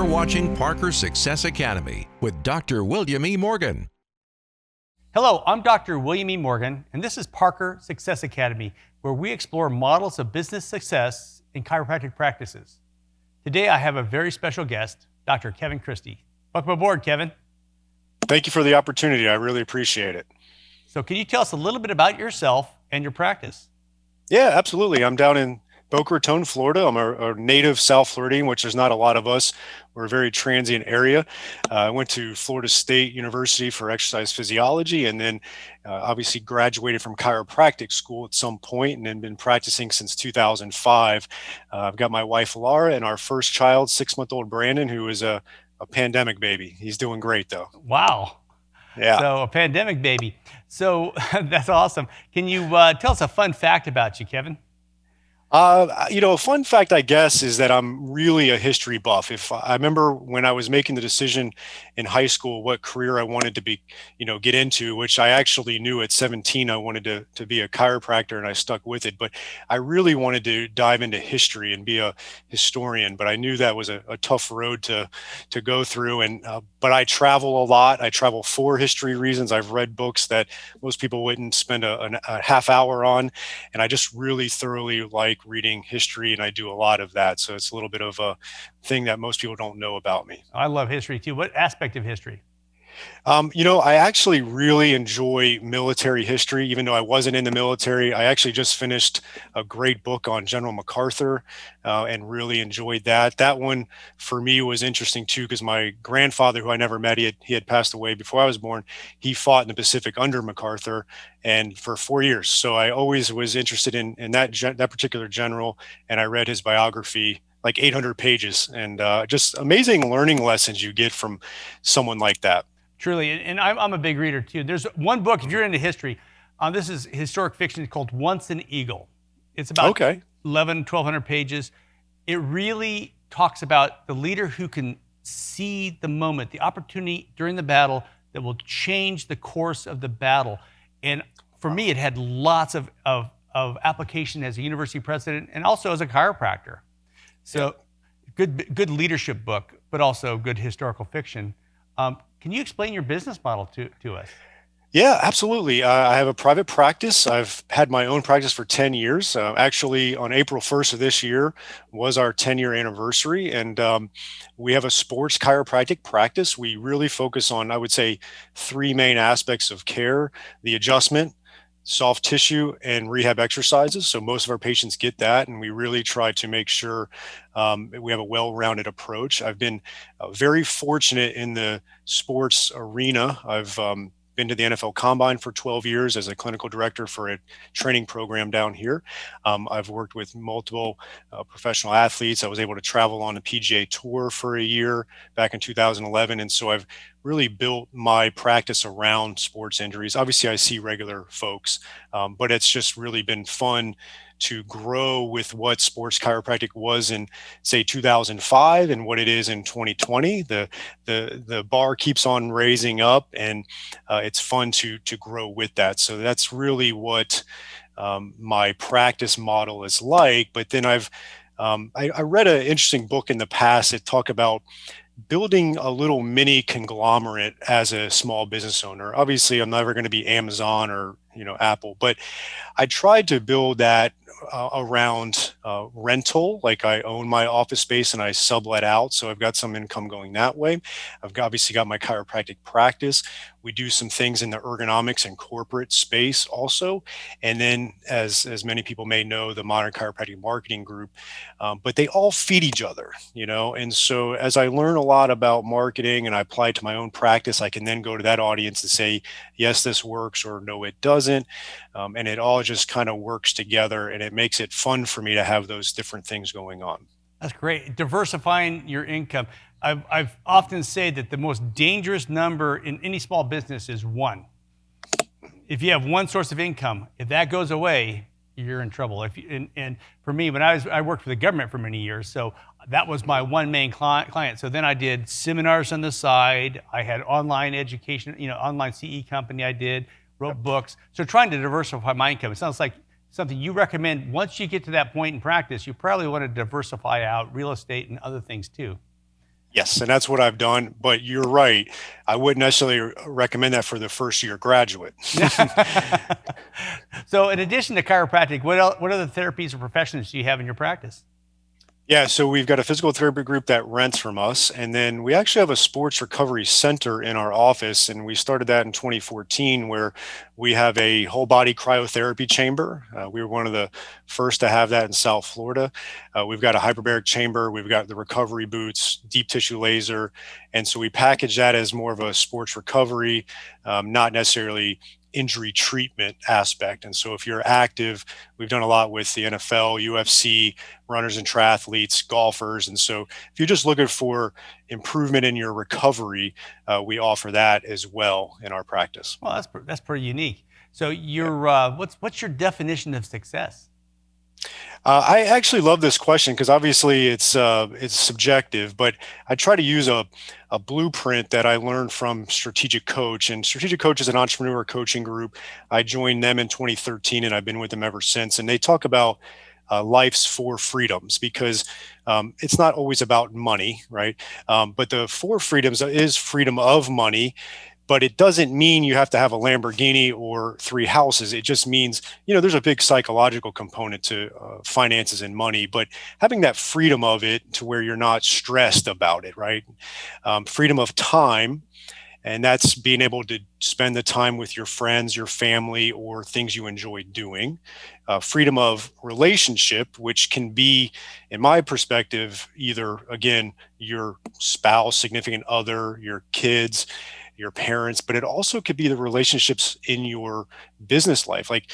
watching Parker Success Academy with Dr. William E. Morgan. Hello, I'm Dr. William E. Morgan, and this is Parker Success Academy, where we explore models of business success in chiropractic practices. Today, I have a very special guest, Dr. Kevin Christie. Welcome aboard, Kevin. Thank you for the opportunity. I really appreciate it. So can you tell us a little bit about yourself and your practice? Yeah, absolutely. I'm down in Boca Raton, Florida. I'm a native South Floridian, which there's not a lot of us. We're a very transient area. I went to Florida State University for exercise physiology, and then obviously graduated from chiropractic school at some point, and then been practicing since 2005. I've got my wife, Laura, and our first child, 6-month-old Brandon, who is a pandemic baby. He's doing great, though. Wow. Yeah. So a pandemic baby. So that's awesome. Can you tell us a fun fact about you, Kevin? A fun fact, I guess, is that I'm really a history buff. If I remember when I was making the decision in high school what career I wanted to be, get into, which I actually knew at 17 I wanted to be a chiropractor, and I stuck with it. But I really wanted to dive into history and be a historian. But I knew that was a tough road to go through. And but I travel a lot. I travel for history reasons. I've read books that most people wouldn't spend a half hour on, and I just really thoroughly like reading history, and I do a lot of that. So it's a little bit of a thing that most people don't know about me. I love history too. What aspect of history? I actually really enjoy military history, even though I wasn't in the military. I actually just finished a great book on General MacArthur and really enjoyed that. That one for me was interesting too, because my grandfather, who I never met, he had passed away before I was born. He fought in the Pacific under MacArthur, and for 4 years. So I always was interested in that particular general, and I read his biography, like 800 pages, and just amazing learning lessons you get from someone like that. Truly, and I'm a big reader too. There's one book, if you're into history, this is historic fiction called Once an Eagle. It's about 1,200 pages. It really talks about the leader who can see the moment, the opportunity during the battle that will change the course of the battle. And for me, it had lots of application as a university president and also as a chiropractor. So good leadership book, but also good historical fiction. Can you explain your business model to us? Yeah, absolutely. I have a private practice. I've had my own practice for 10 years. Actually, on April 1st of this year was our 10-year anniversary. And we have a sports chiropractic practice. We really focus on, I would say, 3 main aspects of care: the adjustment, soft tissue, and rehab exercises. So most of our patients get that, and we really try to make sure we have a well-rounded approach. I've been very fortunate in the sports arena. I've been to the NFL Combine for 12 years as a clinical director for a training program down here. I've worked with multiple professional athletes. I was able to travel on a PGA Tour for a year back in 2011. And so I've really built my practice around sports injuries. Obviously, I see regular folks, but it's just really been fun to grow with what sports chiropractic was in, say, 2005 and what it is in 2020. The bar keeps on raising up, and it's fun to grow with that. So that's really what my practice model is like. But then I read an interesting book in the past that talked about building a little mini conglomerate as a small business owner. Obviously, I'm never going to be Amazon or Apple, but I tried to build that around rental. Like, I own my office space and I sublet out, so I've got some income going that way. I've obviously got my chiropractic practice. We do some things in the ergonomics and corporate space also, and then as many people may know, the Modern Chiropractic Marketing Group. But they all feed each other, and so as I learn a lot about marketing and I apply it to my own practice, I can then go to that audience and say, yes, this works, or no, it doesn't. And it all just kind of works together, and it makes it fun for me to have those different things going on. That's great. Diversifying your income. I've often said that the most dangerous number in any small business is 1. If you have one source of income, if that goes away, you're in trouble. And for me, when I worked for the government for many years, so that was my one main client. So then I did seminars on the side. I had online education, online CE company I did, wrote books. So trying to diversify my income. It sounds like something you recommend. Once you get to that point in practice, you probably want to diversify out real estate and other things too. Yes, and that's what I've done. But you're right. I wouldn't necessarily recommend that for the first year graduate. So, in addition to chiropractic, what other therapies or professions do you have in your practice? Yeah, so we've got a physical therapy group that rents from us, and then we actually have a sports recovery center in our office, and we started that in 2014, where we have a whole body cryotherapy chamber. We were one of the first to have that in South Florida. We've got a hyperbaric chamber, we've got the recovery boots, deep tissue laser, and so we package that as more of a sports recovery, not necessarily injury treatment aspect. And so if you're active, we've done a lot with the NFL, UFC, runners and triathletes, golfers. And so if you're just looking for improvement in your recovery, we offer that as well in our practice. Well, that's pretty unique. So, what's your definition of success? I actually love this question because obviously it's subjective, but I try to use a blueprint that I learned from Strategic Coach. And Strategic Coach is an entrepreneur coaching group. I joined them in 2013, and I've been with them ever since. And they talk about life's four freedoms because it's not always about money, right? But the four freedoms is freedom of money, but it doesn't mean you have to have a Lamborghini or three houses. It just means, there's a big psychological component to finances and money, but having that freedom of it to where you're not stressed about it, right? Freedom of time, and that's being able to spend the time with your friends, your family, or things you enjoy doing. Freedom of relationship, which can be, in my perspective, either, again, your spouse, significant other, your kids, your parents, but it also could be the relationships in your business life. Like,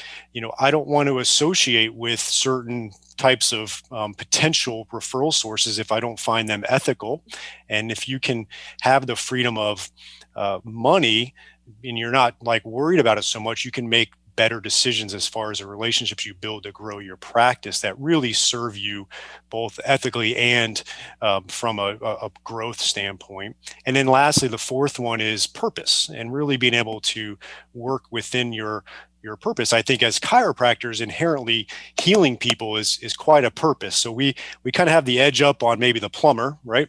I don't want to associate with certain types of potential referral sources if I don't find them ethical. And if you can have the freedom of money and you're not like worried about it so much, you can make better decisions as far as the relationships you build to grow your practice that really serve you both ethically and from a growth standpoint. And then lastly, the fourth one is purpose and really being able to work within your purpose. I think as chiropractors, inherently healing people is quite a purpose. So we kind of have the edge up on maybe the plumber, right?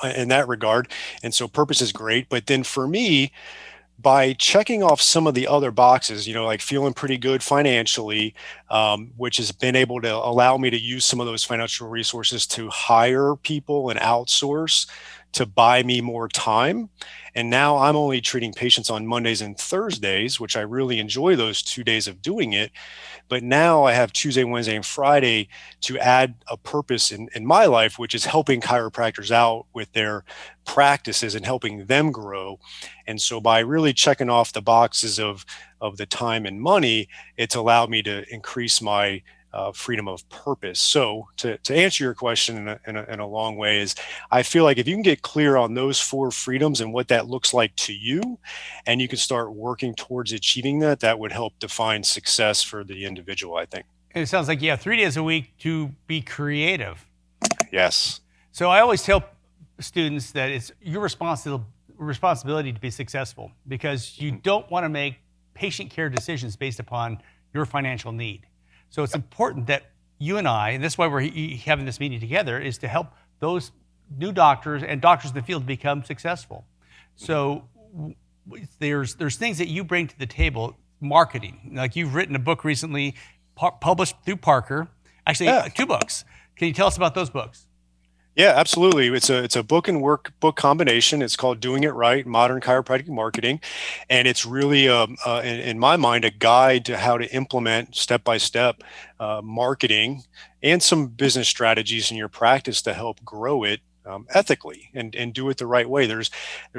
In that regard. And so purpose is great. But then for me, by checking off some of the other boxes, like feeling pretty good financially, which has been able to allow me to use some of those financial resources to hire people and outsource to buy me more time. And now I'm only treating patients on Mondays and Thursdays, which I really enjoy those 2 days of doing it. But now I have Tuesday, Wednesday, and Friday to add a purpose in my life, which is helping chiropractors out with their practices and helping them grow. And so by really checking off the boxes of the time and money, it's allowed me to increase my freedom of purpose. So to answer your question in a long way is I feel like if you can get clear on those four freedoms and what that looks like to you, and you can start working towards achieving that, that would help define success for the individual, I think. And it sounds like you have 3 days a week to be creative. Yes. So I always tell students that it's your responsibility to be successful because you don't want to make patient care decisions based upon your financial need. So it's important that you and I, and that's why we're having this meeting together, is to help those new doctors and doctors in the field become successful. So there's things that you bring to the table, marketing. Like you've written a book recently, published through Parker. Actually, 2 books. Can you tell us about those books? Yeah, absolutely. It's a book and workbook combination. It's called Doing It Right: Modern Chiropractic Marketing, and it's really, in my mind, a guide to how to implement step by step marketing and some business strategies in your practice to help grow it ethically and do it the right way. There's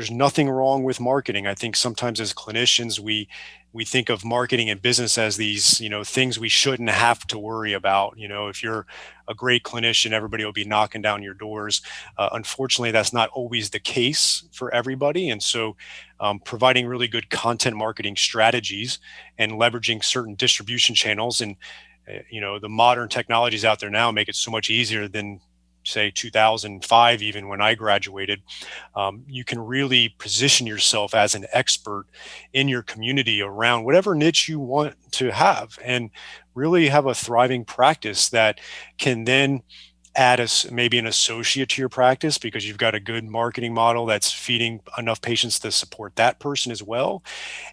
nothing wrong with marketing. I think sometimes as clinicians we think of marketing and business as these things we shouldn't have to worry about. If you're a great clinician, everybody will be knocking down your doors. Unfortunately, that's not always the case for everybody. And so providing really good content marketing strategies and leveraging certain distribution channels and the modern technologies out there now make it so much easier than say 2005, even when I graduated. You can really position yourself as an expert in your community around whatever niche you want to have and really have a thriving practice that can then add maybe an associate to your practice because you've got a good marketing model that's feeding enough patients to support that person as well.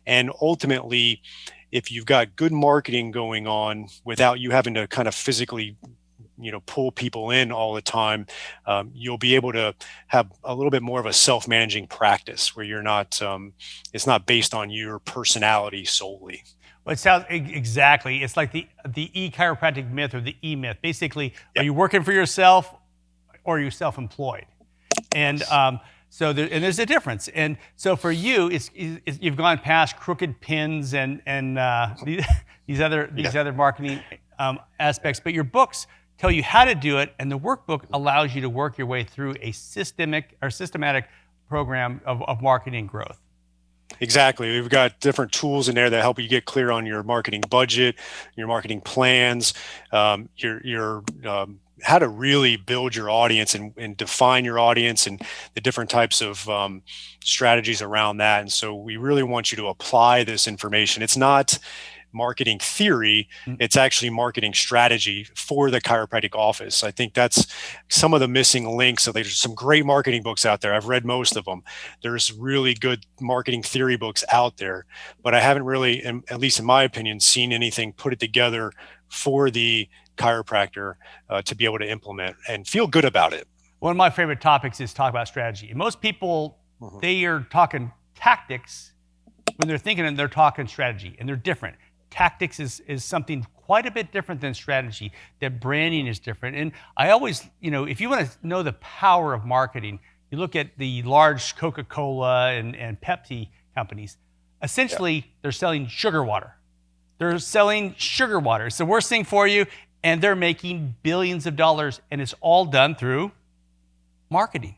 And ultimately, if you've got good marketing going on without you having to kind of physically pull people in all the time, you'll be able to have a little bit more of a self-managing practice where you're not, it's not based on your personality solely. Well, it sounds exactly. It's like the e-chiropractic myth or the e-myth. Basically, are you working for yourself or are you self-employed? And so there's a difference. And so for you, you've gone past crooked pins and these other marketing aspects, but your books tell you how to do it, and the workbook allows you to work your way through a systematic program of marketing growth. Exactly. We've got different tools in there that help you get clear on your marketing budget, your marketing plans, your how to really build your audience and define your audience and the different types of strategies around that. And so we really want you to apply this information. It's not marketing theory, it's actually marketing strategy for the chiropractic office. I think that's some of the missing links. So there's some great marketing books out there. I've read most of them. There's really good marketing theory books out there, but I haven't really, at least in my opinion, seen anything put it together for the chiropractor to be able to implement and feel good about it. One of my favorite topics is talk about strategy. And most people, they are talking tactics when they're thinking, and they're talking strategy, and they're different. Tactics is something quite a bit different than strategy. That branding is different. And I always, if you want to know the power of marketing, you look at the large Coca-Cola and Pepsi companies. Essentially, they're selling sugar water. They're selling sugar water. It's the worst thing for you, and they're making billions of dollars, and it's all done through marketing.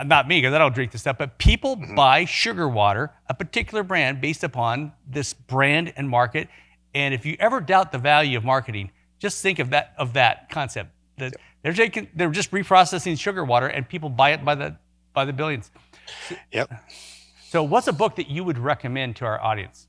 Not me, because I don't drink this stuff, but people buy sugar water, a particular brand, based upon this brand and market. And if you ever doubt the value of marketing, just think of that concept. That they're just reprocessing sugar water, and people buy it by the billions. So what's a book that you would recommend to our audience?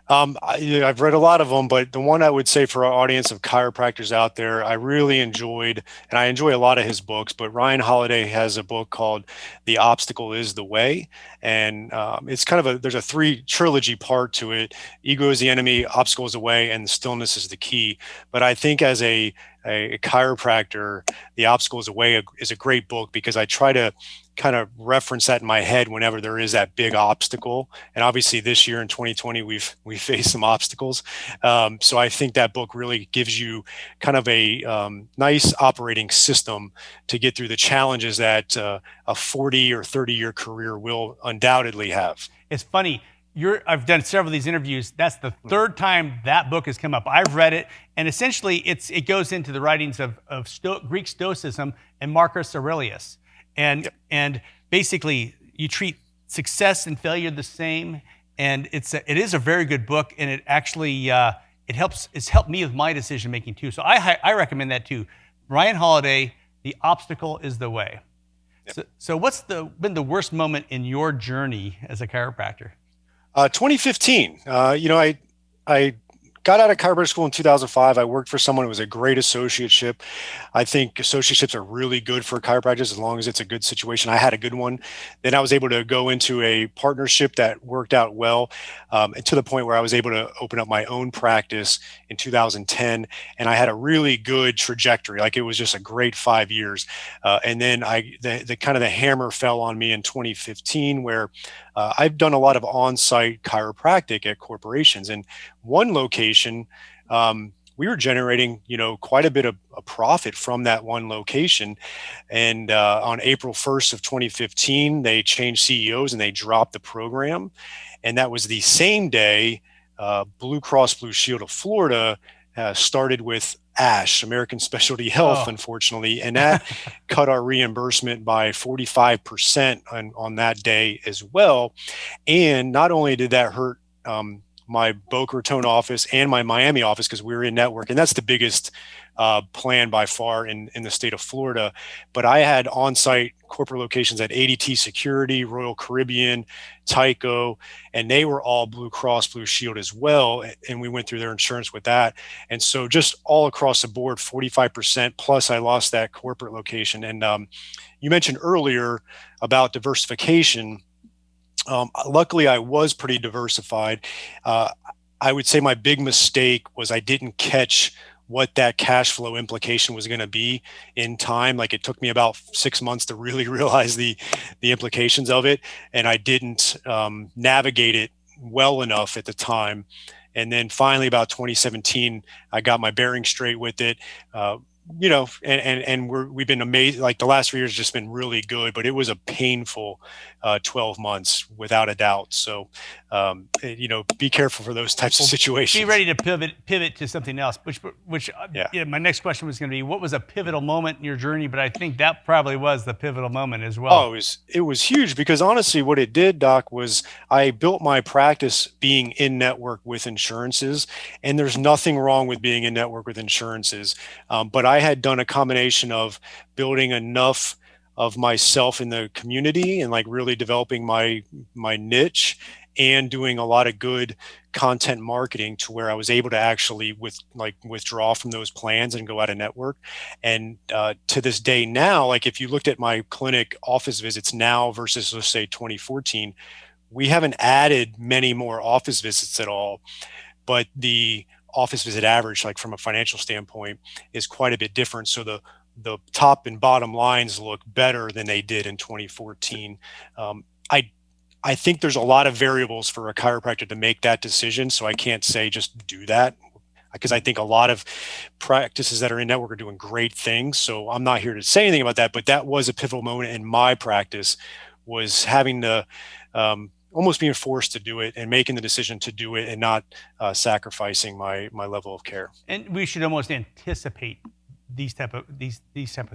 I've read a lot of them, but the one I would say for our audience of chiropractors out there, I really enjoyed, and I enjoy a lot of his books, but Ryan Holiday has a book called The Obstacle is the Way. And it's kind of there's a trilogy part to it. Ego is the enemy, obstacle is the way, and stillness is the key. But I think as a chiropractor, The Obstacle is the Way is a great book because I try to kind of reference that in my head whenever there is that big obstacle. And obviously this year in 2020, we've faced some obstacles. So I think that book really gives you kind of a nice operating system to get through the challenges that a 40 or 30-year career will undoubtedly have. It's funny. I've done several of these interviews. That's the third time that book has come up. I've read it, and essentially it goes into the writings of Greek Stoicism and Marcus Aurelius. And basically, you treat success and failure the same, and it is a very good book, and it actually it's helped me with my decision making too. So I recommend that too. Ryan Holiday, The Obstacle is the Way. So what's been the worst moment in your journey as a chiropractor? 2015. I got out of chiropractic school in 2005. I worked for someone who was a great associateship. I think associateships are really good for chiropractors as long as it's a good situation. I had a good one. Then I was able to go into a partnership that worked out well, and to the point where I was able to open up my own practice in 2010. And I had a really good trajectory. Like, it was just a great 5 years. And then the kind of the hammer fell on me in 2015, where I've done a lot of on-site chiropractic at corporations. And one location, we were generating, quite a bit of a profit from that one location. And on April 1st of 2015, they changed CEOs and they dropped the program. And that was the same day Blue Cross Blue Shield of Florida started with ASH, American Specialty Health, unfortunately, and that cut our reimbursement by 45% on that day as well. And not only did that hurt my Boca Raton office and my Miami office, because we were in network, and that's the biggest plan by far in the state of Florida. But I had on-site corporate locations at ADT Security, Royal Caribbean, Tyco, and they were all Blue Cross Blue Shield as well. And we went through their insurance with that. And so just all across the board, 45%, plus I lost that corporate location. And you mentioned earlier about diversification. Luckily, I was pretty diversified. I would say my big mistake was I didn't catch what that cash flow implication was going to be in time. Like, it took me about 6 months to really realize the implications of it, and I didn't navigate it well enough at the time. And then finally, about 2017, I got my bearings straight with it. We've been amazed. Like, the last 3 years just been really good, but it was a painful 12 months without a doubt. So, be careful for those types of situations. Be ready to pivot to something else, which my next question was going to be, what was a pivotal moment in your journey? But I think that probably was the pivotal moment as well. Oh, it was huge, because honestly, what it did, Doc, was I built my practice being in network with insurances, and there's nothing wrong with being in network with insurances. But I had done a combination of building enough of myself in the community and like really developing my niche, and doing a lot of good content marketing to where I was able to actually withdraw from those plans and go out of network. And to this day now, like, if you looked at my clinic office visits now versus, let's say, 2014, we haven't added many more office visits at all, but the office visit average, like from a financial standpoint, is quite a bit different. So the top and bottom lines look better than they did in 2014. I think there's a lot of variables for a chiropractor to make that decision. So I can't say just do that, because I think a lot of practices that are in network are doing great things. So I'm not here to say anything about that, but that was a pivotal moment in my practice, was having to almost being forced to do it and making the decision to do it, and not sacrificing my level of care. And we should almost anticipate these type of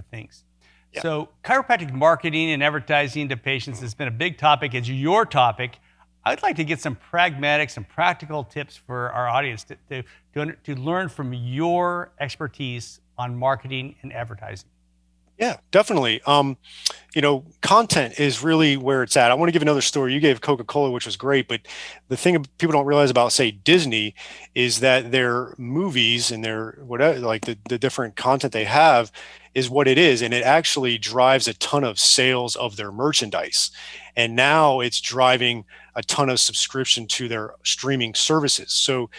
things. Yeah. So chiropractic marketing and advertising to patients has been a big topic. It's your topic. I'd like to get some pragmatic, some practical tips for our audience to learn from your expertise on marketing and advertising. Yeah, definitely. Content is really where it's at. I want to give another story. You gave Coca-Cola, which was great, but the thing people don't realize about, say, Disney, is that their movies and their whatever, like the different content they have, is what it is, and it actually drives a ton of sales of their merchandise. And now it's driving a ton of subscription to their streaming services. So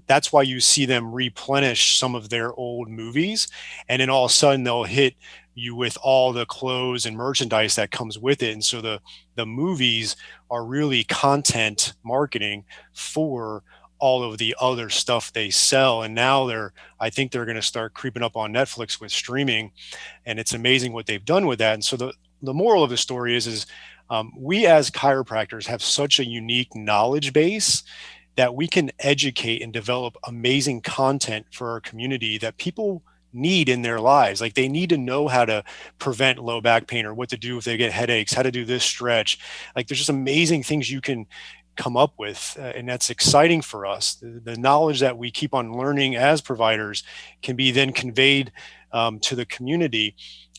that's why you see them replenish some of their old movies, and then all of a sudden they'll hit you with all the clothes and merchandise that comes with it. And so the movies are really content marketing for all of the other stuff they sell. And now I think they're going to start creeping up on Netflix with streaming, and it's amazing what they've done with that. And so the moral of the story is we as chiropractors have such a unique knowledge base that we can educate and develop amazing content for our community that people need in their lives. Like, they need to know how to prevent low back pain, or what to do if they get headaches, how to do this stretch. Like, there's just amazing things you can come up with, and that's exciting for us. The knowledge that we keep on learning as providers can be then conveyed to the community.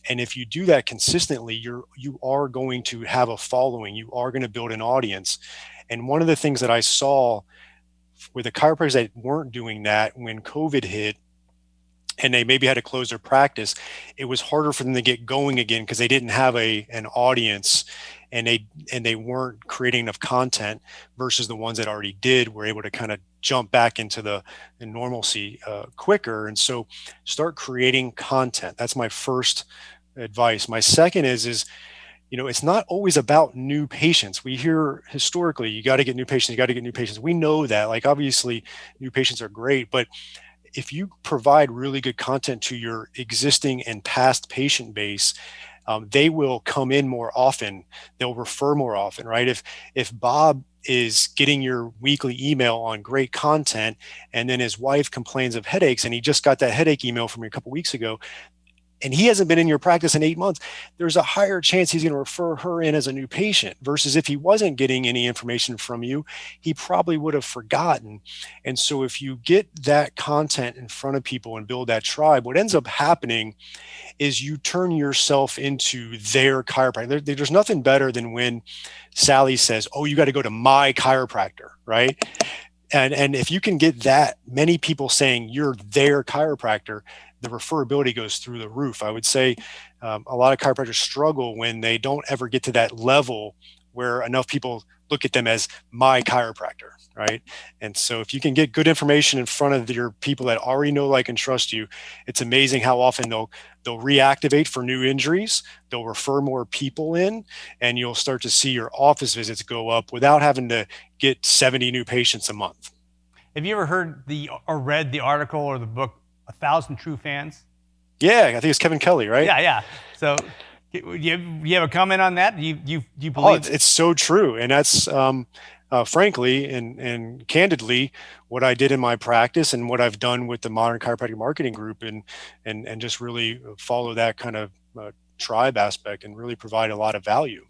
And if you do that consistently, you are going to have a following. You are going to build an audience. And one of the things that I saw with the chiropractors that weren't doing that when COVID hit, and they maybe had to close their practice, it was harder for them to get going again, because they didn't have an audience, and they weren't creating enough content, versus the ones that already did were able to kind of jump back into the normalcy quicker. And so start creating content. That's my first advice. My second is it's not always about new patients. We hear historically, you got to get new patients. We know that, like, obviously new patients are great, but if you provide really good content to your existing and past patient base, they will come in more often. They'll refer more often, right? If Bob is getting your weekly email on great content, and then his wife complains of headaches, and he just got that headache email from you a couple weeks ago, and he hasn't been in your practice in 8 months, there's a higher chance he's going to refer her in as a new patient versus if he wasn't getting any information from you, he probably would have forgotten. And so if you get that content in front of people and build that tribe, what ends up happening is you turn yourself into their chiropractor. There's nothing better than when Sally says, "Oh, you got to go to my chiropractor," right? And if you can get that many people saying you're their chiropractor, the referability goes through the roof. I would say a lot of chiropractors struggle when they don't ever get to that level where enough people look at them as my chiropractor, right? And so if you can get good information in front of your people that already know, like, and trust you, it's amazing how often they'll reactivate for new injuries. They'll refer more people in, and you'll start to see your office visits go up without having to get 70 new patients a month. Have you ever heard or read the article or the book, 1,000 True Fans? Yeah, I think it's Kevin Kelly, right? Yeah. So you have a comment on that? Do you believe? Oh, it's so true. And that's, frankly and candidly, what I did in my practice and what I've done with the Modern Chiropractic Marketing Group, and just really follow that kind of tribe aspect and really provide a lot of value.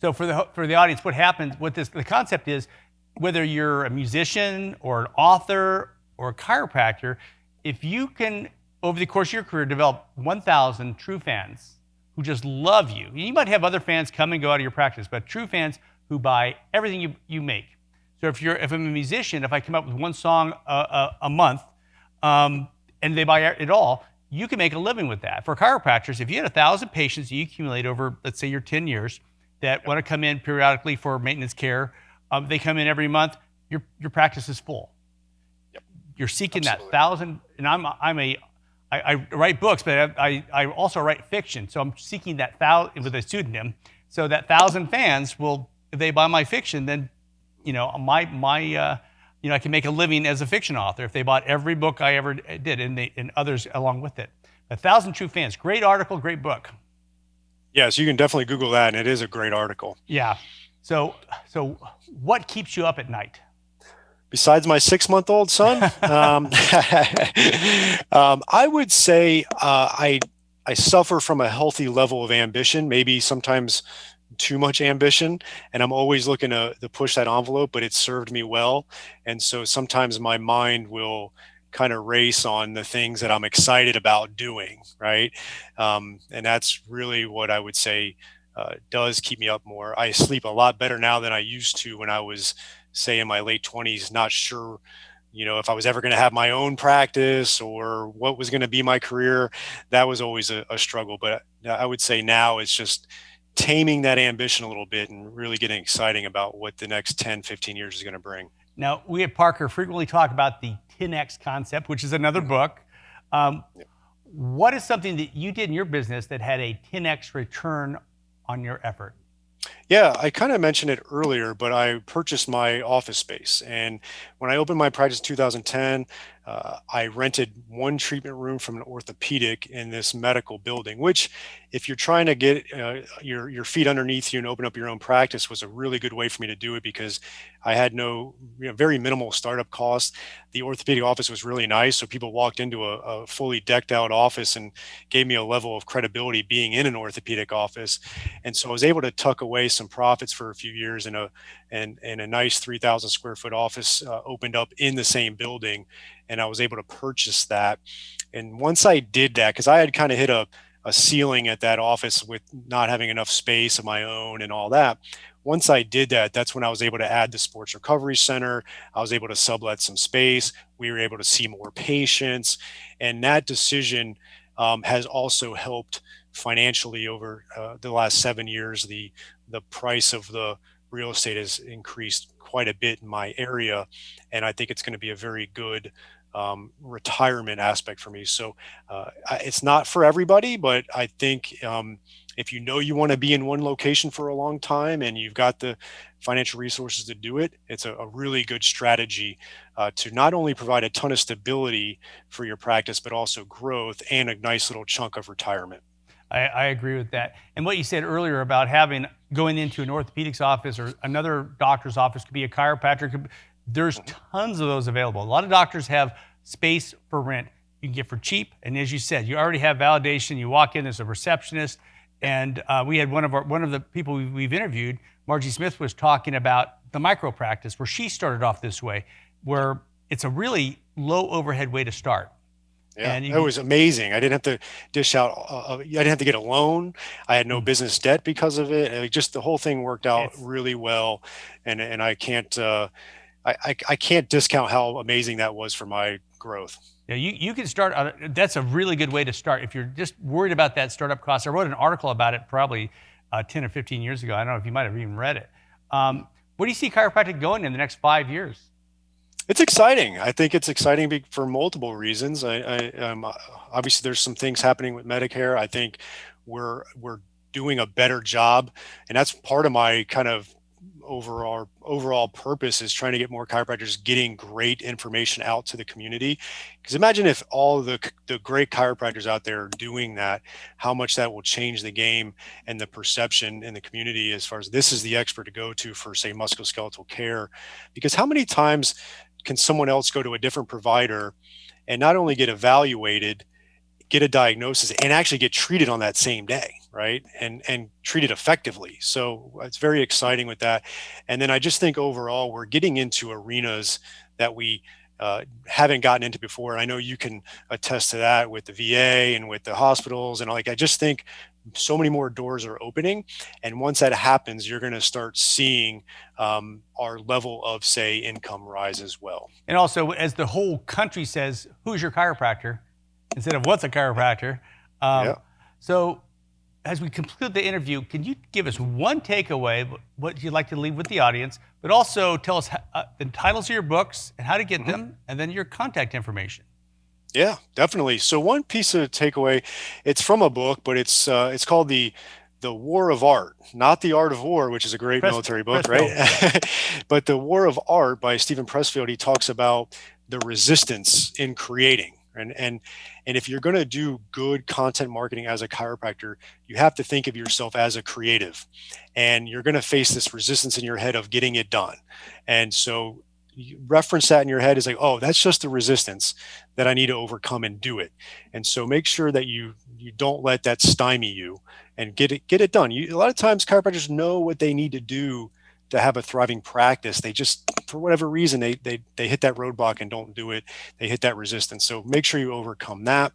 So for the audience, what happens? The concept is, whether you're a musician or an author or a chiropractor, if you can, over the course of your career, develop 1,000 true fans who just love you. You might have other fans come and go out of your practice, but true fans who buy everything you make. So if I'm a musician, if I come up with one song a month, and they buy it all, you can make a living with that. For chiropractors, if you had 1,000 patients that you accumulate over, let's say, your 10 years, that want to come in periodically for maintenance care, they come in every month, your practice is full. Yep. You're seeking Absolutely. that 1,000, and I write books, but I also write fiction. So I'm seeking that 1,000 with a pseudonym. So that 1,000 fans will, if they buy my fiction, then I can make a living as a fiction author if they bought every book I ever did, and others along with it. 1,000 True Fans, great article, great book. Yes, you can definitely Google that, and it is a great article. Yeah. So what keeps you up at night? Besides my 6-month-old son, I would say I suffer from a healthy level of ambition, maybe sometimes too much ambition, and I'm always looking to push that envelope, but it's served me well. And so sometimes my mind will kind of race on the things that I'm excited about doing, right? And that's really what I would say does keep me up more. I sleep a lot better now than I used to when I was, say, in my late 20s, not sure, if I was ever going to have my own practice or what was going to be my career. That was always a struggle. But I would say now it's just taming that ambition a little bit and really getting exciting about what the next 10, 15 years is going to bring. Now, we at Parker frequently talk about the 10X concept, which is another book. What is something that you did in your business that had a 10X return on your effort? Yeah, I kind of mentioned it earlier, but I purchased my office space. And when I opened my practice in 2010, I rented one treatment room from an orthopedic in this medical building, which, if you're trying to get your feet underneath you and open up your own practice, was a really good way for me to do it because I had very minimal startup costs. The orthopedic office was really nice. So people walked into a fully decked out office and gave me a level of credibility being in an orthopedic office. And so I was able to tuck away some profits for a few years, and a nice 3,000 square foot office opened up in the same building. And I was able to purchase that. And once I did that, because I had kind of hit a ceiling at that office with not having enough space of my own and all that. Once I did that, that's when I was able to add the sports recovery center. I was able to sublet some space. We were able to see more patients. And that decision has also helped financially over the last 7 years. The price of the real estate has increased quite a bit in my area. And I think it's going to be a very good retirement aspect for me. So it's not for everybody, but I think if you want to be in one location for a long time and you've got the financial resources to do it, it's a really good strategy to not only provide a ton of stability for your practice, but also growth and a nice little chunk of retirement. I agree with that. And what you said earlier about going into an orthopedics office or another doctor's office, could be a chiropractor, there's tons of those available. A lot of doctors have space for rent. you can get for cheap. And as you said, you already have validation. You walk in, there's a receptionist. And we had one of the people we've interviewed, Margie Smith, was talking about the micro practice where she started off this way, where it's a really low overhead way to start. Yeah, it was amazing. I didn't have to dish out. I didn't have to get a loan. I had no business debt because of it. And just the whole thing worked out really well, and I can't I can't discount how amazing that was for my growth. Yeah, you can start. That's a really good way to start if you're just worried about that startup cost. I wrote an article about it probably 10 or 15 years ago. I don't know if you might have even read it. Where do you see chiropractic going in the next 5 years? It's exciting. I think it's exciting for multiple reasons. Obviously there's some things happening with Medicare. I think we're doing a better job, and that's part of my kind of overall purpose is trying to get more chiropractors getting great information out to the community. Because imagine if all the great chiropractors out there are doing that, how much that will change the game and the perception in the community as far as this is the expert to go to for, say, musculoskeletal care. Because how many times can someone else go to a different provider and not only get evaluated, get a diagnosis, and actually get treated on that same day, right? And treated effectively. So it's very exciting with that. And then I just think overall, we're getting into arenas that we haven't gotten into before. And I know you can attest to that with the VA and with the hospitals. And I just think so many more doors are opening. And once that happens, you're going to start seeing our level of, say, income rise as well. And also, as the whole country says, who's your chiropractor? Instead of what's a chiropractor. So as we conclude the interview, can you give us one takeaway, what you'd like to leave with the audience, but also tell us the titles of your books and how to get them, and then your contact information? Yeah, definitely. So one piece of takeaway, it's from a book, but it's called The War of Art, not The Art of War, which is a great military book, right? But The War of Art by Stephen Pressfield. He talks about the resistance in creating. And if you're going to do good content marketing as a chiropractor, you have to think of yourself as a creative, and you're going to face this resistance in your head of getting it done. And so you reference that in your head is like, oh, that's just the resistance that I need to overcome and do it. And so make sure that you don't let that stymie you and get it done. A lot of times chiropractors know what they need to do to have a thriving practice. They just, for whatever reason, they hit that roadblock and don't do it. They hit that resistance. So make sure you overcome that.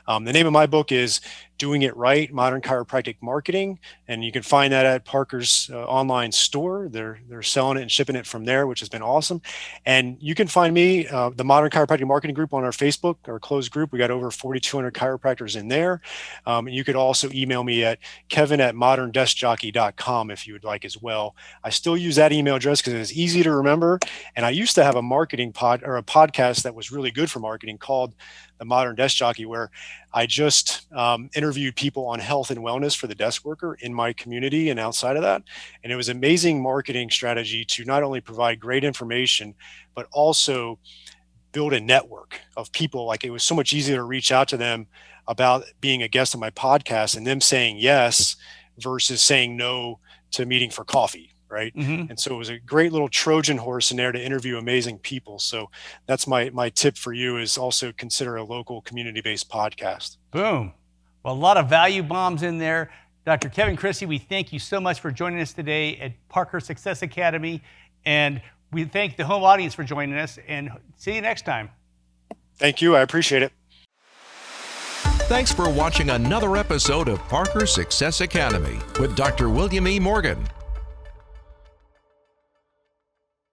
The name of my book is Doing It Right, Modern Chiropractic Marketing. And you can find that at Parker's online store. They're selling it and shipping it from there, which has been awesome. And you can find me, the Modern Chiropractic Marketing Group, on our Facebook, our closed group. We got over 4,200 chiropractors in there. You could also email me at kevin@moderndeskjockey.com if you would like as well. I still use that email address because it's easy to remember. And I used to have a marketing podcast that was really good for marketing called The Modern Desk Jockey, where I just interviewed people on health and wellness for the desk worker in my community and outside of that. And it was an amazing marketing strategy to not only provide great information, but also build a network of people. Like, it was so much easier to reach out to them about being a guest on my podcast and them saying yes versus saying no to meeting for coffee. Right. Mm-hmm. And so it was a great little Trojan horse in there to interview amazing people. So that's my tip for you, is also consider a local community-based podcast. Boom. Well, a lot of value bombs in there. Dr. Kevin Christie, we thank you so much for joining us today at Parker Success Academy. And we thank the home audience for joining us, and see you next time. Thank you. I appreciate it. Thanks for watching another episode of Parker Success Academy with Dr. William E. Morgan.